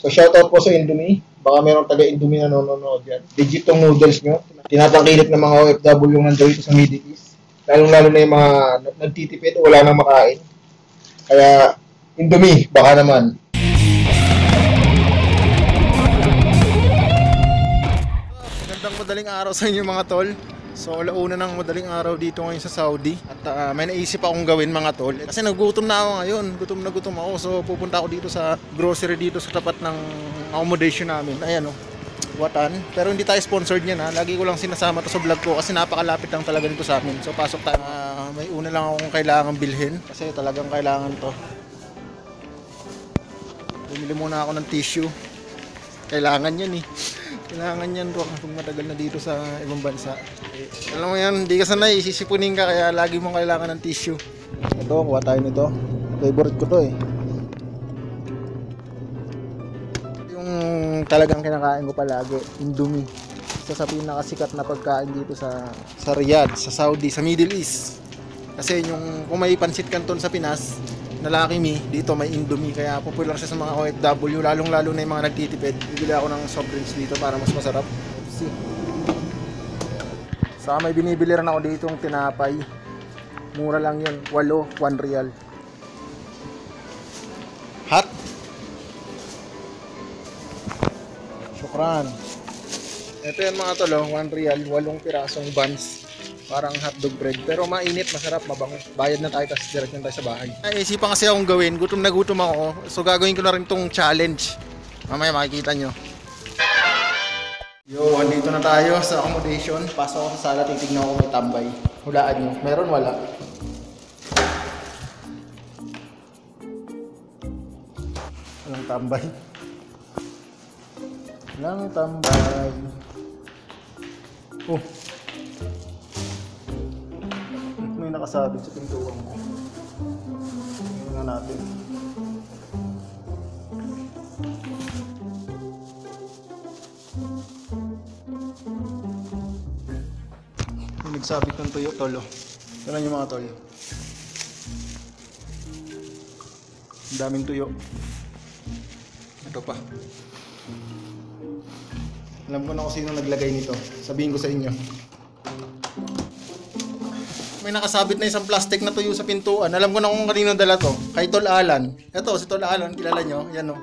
So shoutout po sa Indomie. Baka mayroong taga-Indomie na nanonood yan. Legit tong noodles nyo. Tinatangkilik ng mga OFW yung nandito sa Middle East. Lalong-lalo na yung mga nagtitipid o wala nang makain. Kaya Indomie, baka naman. Magandang madaling araw sa inyo mga tol. So alauna ng madaling araw dito ngayon sa Saudi. At may naisip akong gawin mga tol. Kasi nagutom na ako ngayon. Gutom na gutom ako. So pupunta ako dito sa grocery dito sa tapat ng accommodation namin. Ayan o. Watan. Pero hindi tayo sponsored niyan ha. Lagi ko lang sinasama to sa vlog ko kasi napakalapit lang talaga nito sa amin. So pasok tayo. May una lang akong kailangan bilhin. Kasi talagang kailangan to. Bumili muna ako ng tissue. Kailangan yan eh. Kailangan yan bro kung matagal na dito sa ibang bansa. Alam mo yan, hindi ka sanay, sisipunin ka kaya lagi mong kailangan ng tissue. Ito, kuha tayo nito. Favorite ko to eh. Yung talagang kinakain ko palagi, Indomie. Isa sa pinakasikat na pagkain dito sa Riyadh, sa Saudi, sa Middle East. Kasi yung kung may pansit canton sa Pinas, na Lucky Me, dito may Indomie kaya popular siya sa mga OFW, lalong-lalo na yung mga nagtitipid. Bibili ako ng soft drinks dito para mas masarap. See. Saka may binibili rin ako dito yung tinapay. Mura lang yun, 8, 1 real. Hot? Syukran. Ito yan mga tolo, 1 real, 8 pirasong buns. Parang hotdog bread. Pero mainit, masarap, mabango. Bayad na tayo, tapos direct na tayo sa bahay. Ay, isipan kasi akong gawin. Gutom na gutom ako. So gagawin ko na rin tong challenge. Mamaya makikita nyo. Yo, andito na tayo sa accommodation. Pasok ako sa sala, titignan ko may tambay. Hulaan nyo. Meron, wala. Walang tambay. Walang tambay. Oh. May nakasabit sa pintuan mo. Tingnan nga natin. May nagsabit ng tuyo, tolo. Tignan nyo mga tol. Ang daming tuyo. Ito pa. Alam ko na kung sino naglagay nito. Sabihin ko sa inyo. May nakasabit na isang plastic na tuyo sa pintuan. Alam ko na kung kanino dala to. Kay Tol Alan. Ito, si Tol Alan. Kilala nyo? Yan o.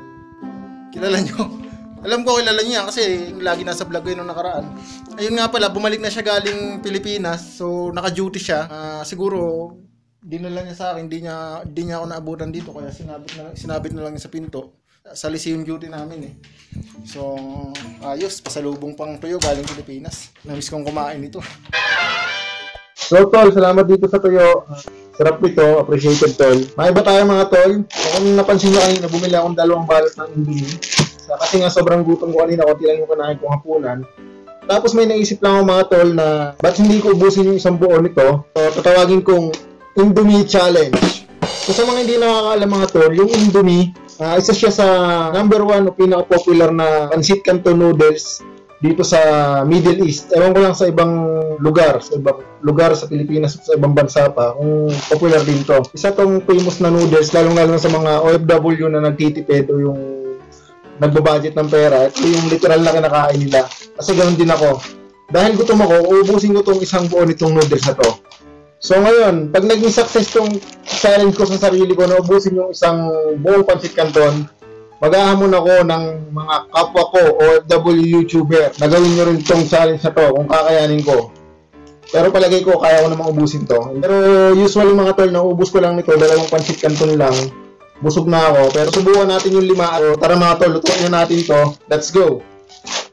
Kilala nyo? Alam ko kilala nyo yan kasi lagi nasa vlog ko yun nung nakaraan. Ayun nga pala, bumalik na siya galing Pilipinas. So, naka-duty siya. Siguro, dinala niya sa akin. Hindi niya ako naabutan dito. Kaya sinabit na lang niya sa pinto. Sa Lyceum duty namin eh. So, ayos. Pasalubong pang tuyo galing Pilipinas. Namiss kong kumain ito. So tol, salamat dito sa tuyo. Sarap nito, appreciated tol. Maiba tayo mga tol. Kung napansin nyo kanina, bumili akong 2 balot ng Indomie. Kasi nga sobrang gutom ko kanina, konti lang yung kanahin kong hapunan. Tapos may naisip lang ako mga tol na ba't hindi ko ubusin yung isang buo nito. So tatawagin kong Indomie Challenge. So sa mga hindi nakakaalam mga tol, yung Indomie, isa siya sa number 1 o pinaka-popular na pancit canton noodles dito sa Middle East. Ewan ko lang sa ibang lugar sa Pilipinas at sa ibang bansa pa kung popular din to. Isa tong famous na noodles, lalong-lalo na sa mga OFW na nagtitipid o yung nagbabudget ng pera. Ito yung literal na kinakain nila. Kasi ganoon din ako. Dahil gutom ako, uubusin ko tong isang buo nitong noodles na to. So ngayon, pag naging success tong challenge ko sa sarili ko na ubusin yung isang buong pancit canton, mag-ahamon ako ng mga kapwa ko o OFW YouTuber na gawin nyo rin itong challenge na to kung kakayanin ko. Pero palagay ko, kaya ko namang ubusin to. Pero usually mga tol, naubos ko lang nito, 2 pancit canton lang. Busog na ako. Pero subukan natin yung 5. Tara mga tol, lutuin na natin to. Let's go!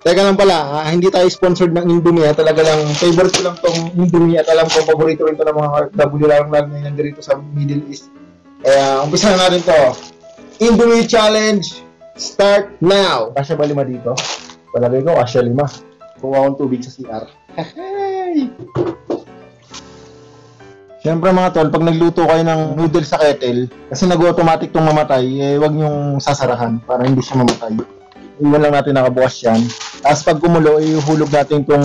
Teka lang pala, hindi tayo sponsored ng Indomie. Talaga lang, favorite ko lang tong Indomie at alam ko, paborito rin to ng mga OFW lang na nandito sa Middle East. Kaya, umpisa na natin to. Indomie Challenge, start now! Kasya ba 5 dito? Palagay ko, kasya 5. Kuha akong tubig sa CR. Siyempre mga tol, pag nagluto kayo ng noodles sa kettle, kasi nag-automatic tong mamatay, wag nyong sasarahan para hindi siya mamatay. Iwan lang natin nakabukas yan. Tapos pag kumulo, ihulog natin tong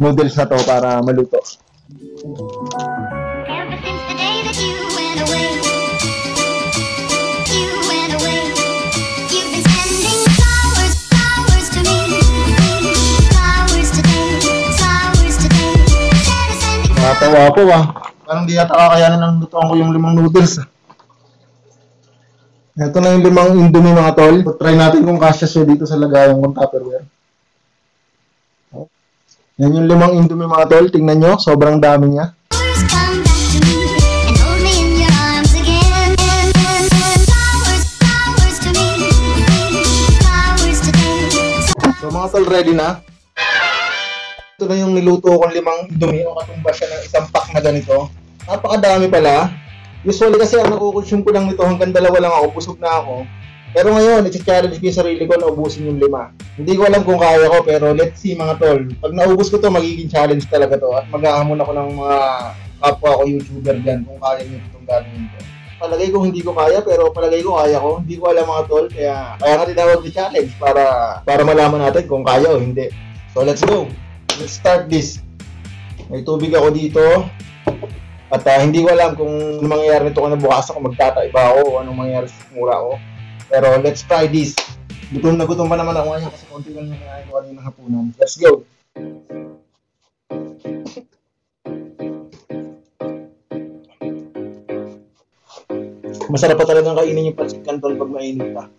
noodles na to para maluto. You've been spending Tawa po Parang di yata kakayanin ng lutuan ko yung 5 noodles. Ito na yung 5 Indomie mga tol. So, try natin kung kasya siya dito sa lagayan kong Tupperware. Yan yung 5 Indomie mga tol. Tingnan nyo, sobrang dami niya. So mga tol, ready na? Ito na yung niluto kong 5 Indomie. O katumbas siya ng isang pack na ganito. Napakadami pala. Usually kasi ang nakukonsume ko lang nito hanggang 2 lang ako, busog na ako. Pero ngayon, i-challenge ko yung sarili ko na ubusin yung 5. Hindi ko alam kung kaya ko, pero let's see mga tol. Pag naubos ko to, magiging challenge talaga to. At mag-ahamon ako ng mga kapwa ko YouTuber dyan kung kaya nyo itong gagawin ko. Palagay ko hindi ko kaya, pero palagay ko kaya ko. Hindi ko alam mga tol, kaya nga tinawag ni challenge para malaman natin kung kaya o hindi. So let's go! Let's start this. May tubig ako dito. At hindi ko alam kung ano mangyayari nito kung magtataiba ako o anong mangyayari sa mura ko. Pero let's try this. Gutom na gutom pa naman ako ngayon kasi konti lang yung nakain ko kanina hapunan. Let's go! Masarap pa talagang kainin yung pancit canton pag mainit pa.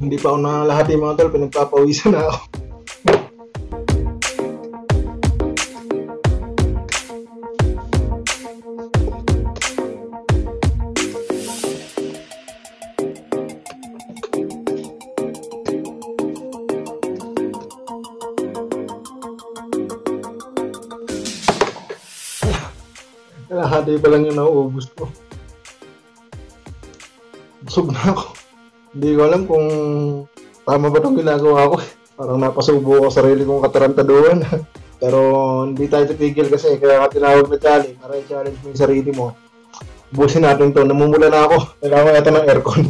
Hindi pa ako nakalahati mga tol, pinagpapawisan na ako. Kalahati pa lang yung nauubos ko. Busog na ako. Hindi ko alam kung tama ba itong ginagawa ko. Parang napasubo ko sarili kong katarantaduhan. Pero hindi tayo titigil kasi kaya nga tinawag na challenge. Para i-challenge mo yung sarili mo. Busin natin to. Namumula na ako. Kailangan ko yata ng aircon.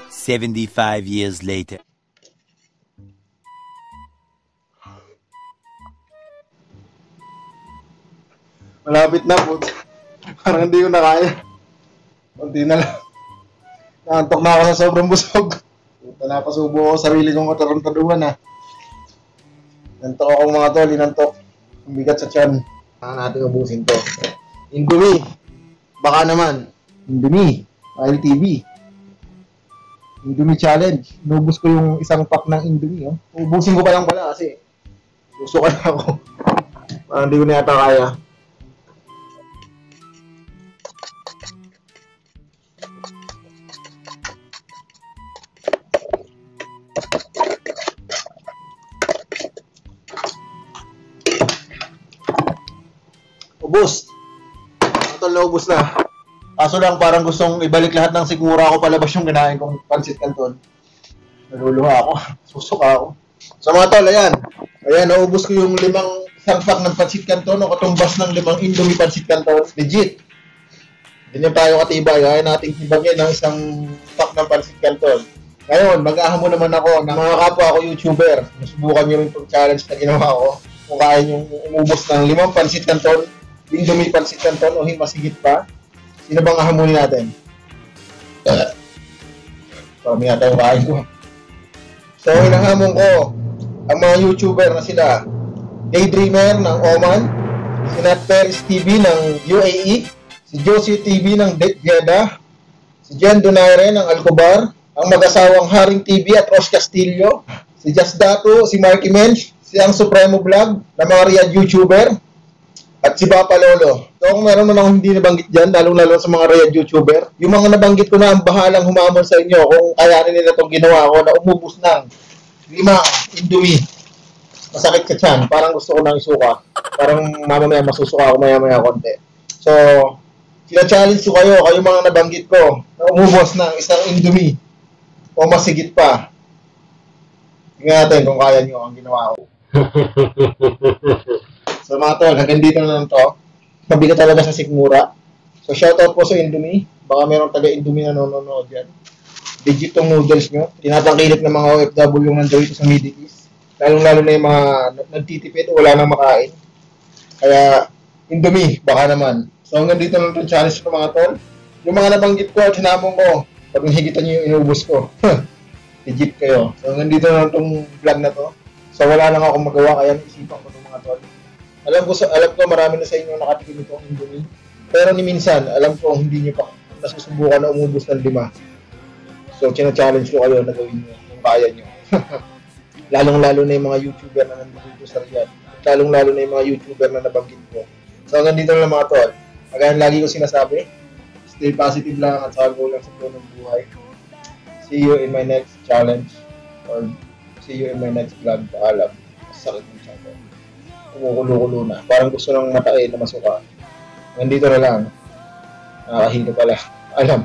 "75 years later." Malapit na po. Parang hindi ko na kaya. Kunti na lang. Naantok na ako sa sobrang busog. Napasubo ako sarili kong katarantaduhan Nantok ako mga tol, inantok. Ang bigat sa tiyan. Kailangan natin ubusin to. Indomie. Baka naman. Indomie. ILTV. Indomie challenge. Inubos ko yung isang pack ng Indomie. Ubusin ko pa lang pala kasi gusto ko na ako. Parang hindi ko na yata kaya. Ubus. Ito naubos na. Kaso lang parang gustong ibalik lahat ng sigura ako palabas yung kinain kong pancit canton. Naluluha ako. Susuka ako. So mga tol, ayan. Ayan, naubos ko yung 5 isang pack ng pancit canton o katumbas ng 5 Indomie pancit canton. Legit. Ganyan tayo katibay. Kaya nating tibagin ng isang pack ng pancit canton. Ngayon, mag-ahamo naman ako ng mga kapwa ko YouTuber. Subukan nyo rin itong challenge na ginawa ko. Kung kaya nyo umubos ng 5 pancit canton, Indomie pancit canton o masigit pa. Sino bang ahamunin natin? Parang yata yung kain ko. So, inahamon ko ang mga YouTuber na sila Daydreamer ng Oman, si Nat Paris TV ng UAE, si Josie TV ng Jeddah, si Jen Donaire ng Alcobar, ang mag-asawang Haring TV at Ross Castillo, si Just Dato, si Marky Mensch, si Ang Supremo Vlog na mga Riyadh YouTuber, at si Papa Lolo. So kung meron man akong hindi nabanggit dyan, lalong-lalo sa mga Riyadh YouTuber, yung mga nabanggit ko na ang bahalang humamon sa inyo kung kayanin nila itong ginawa ko na umubos ng 5 Indomie. Masakit ka tiyan, parang gusto ko nang isuka. Parang mamamaya masusuka ako maya-maya konti. So, sina-challenge ko kayo mga nabanggit ko na umubos ng isang Indomie o masigit pa. Tingnan natin kung kaya nyo ang ginawa ko. So mga tol, hanggang dito na lang to. Mabigat talaga sa sikmura. So shoutout po sa Indomie. Baka mayroong taga-Indomie na nanonood dyan. Legit tong noodles nyo. Tinatangkilik ng mga OFW yung nandito sa Middle East. Lalong-lalo na yung mga nagtitipid o wala nang makain. Kaya Indomie, baka naman. So hanggang dito lang itong challenge ko mga tol. Yung mga nabanggit ko at sinabong ko, pag nahigitan nyo yung inubos ko, legit kayo. So hanggang dito lang itong vlog na to. So wala lang akong magawa, kaya naisipan ko itong mga tol. Alam ko marami na sa inyo nakatikim itong Indomie. Pero ni minsan, alam ko hindi nyo pa nasusubukan na umubos ng 5. So challenge ko kayo na gawin nyo kung kaya nyo. Lalong-lalo na yung mga YouTuber na nandito sa Riyadh. Lalong-lalo na yung mga YouTuber na nabanggit ko. So hanggang dito lang mga tol. Kagaya lagi ko sinasabi, stay positive lang at saka go lang sa flow ng buhay. See you in my next challenge or see you in my next vlog. Paalam. Sakit ng tiyan ko. Kumukulo-kulo na. Parang gusto ng matae na masuka. Nandito na lang. Nakakahilo pala. Alam.